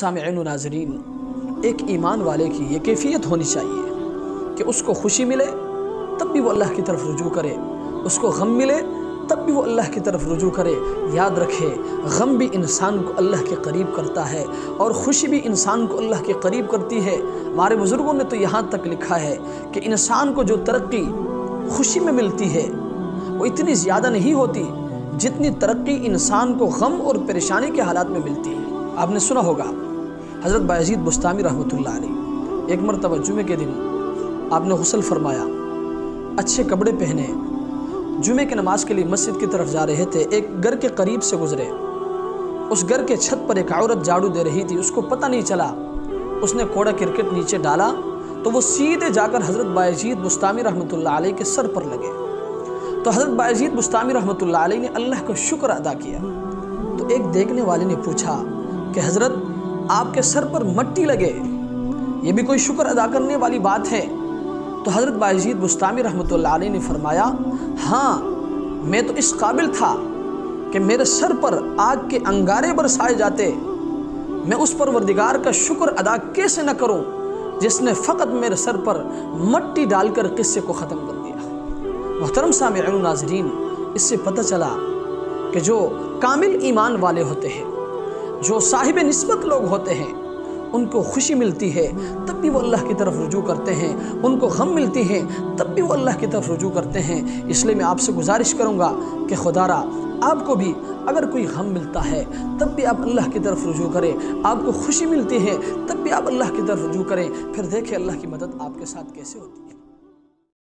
سامعین و ناظرین، ایک ایمان والے کی یہ کیفیت ہونی چاہیے کہ اس کو خوشی ملے تب بھی وہ اللہ کی طرف رجوع کرے، اس کو غم ملے تب بھی وہ اللہ کی طرف رجوع کرے۔ یاد رکھے، غم بھی انسان کو اللہ کے قریب کرتا ہے اور خوشی بھی انسان کو اللہ کے قریب کرتی ہے۔ ہمارے بزرگوں نے تو یہاں تک لکھا ہے کہ انسان کو جو ترقی خوشی میں ملتی ہے وہ اتنی زیادہ نہیں ہوتی جتنی ترقی انسان کو غم اور پریشانی کے حالات میں ملتی ہے۔ آپ نے سنا ہوگا حضرت بایزید بستامی رحمۃ اللہ علیہ ایک مرتبہ جمعے کے دن آپ نے غسل فرمایا، اچھے کپڑے پہنے، جمعے کی نماز کے لیے مسجد کی طرف جا رہے تھے۔ ایک گھر کے قریب سے گزرے، اس گھر کے چھت پر ایک عورت جھاڑو دے رہی تھی، اس کو پتہ نہیں چلا، اس نے کوڑا کرکٹ نیچے ڈالا تو وہ سیدھے جا کر حضرت بایزید بستامی رحمۃ اللہ علیہ کے سر پر لگے۔ تو حضرت بایزید بستامی رحمۃ اللہ علیہ نے اللہ کا شکر ادا کیا۔ تو ایک دیکھنے والے نے پوچھا کہ حضرت آپ کے سر پر مٹی لگے، یہ بھی کوئی شکر ادا کرنے والی بات ہے؟ تو حضرت بایزید بستامی رحمۃ اللہ علیہ نے فرمایا، ہاں میں تو اس قابل تھا کہ میرے سر پر آگ کے انگارے برسائے جاتے، میں اس پروردگار کا شکر ادا کیسے نہ کروں جس نے فقط میرے سر پر مٹی ڈال کر قصے کو ختم کر دیا۔ محترم سامعین و ناظرین، اس سے پتہ چلا کہ جو کامل ایمان والے ہوتے ہیں، جو صاحب نسبت لوگ ہوتے ہیں، ان کو خوشی ملتی ہے تب بھی وہ اللہ کی طرف رجوع کرتے ہیں، ان کو غم ملتی ہے تب بھی وہ اللہ کی طرف رجوع کرتے ہیں۔ اس لیے میں آپ سے گزارش کروں گا کہ خدا را آپ کو بھی اگر کوئی غم ملتا ہے تب بھی آپ اللہ کی طرف رجوع کریں، آپ کو خوشی ملتی ہے تب بھی آپ اللہ کی طرف رجوع کریں، پھر دیکھیں اللہ کی مدد آپ کے ساتھ کیسے ہوتی ہے۔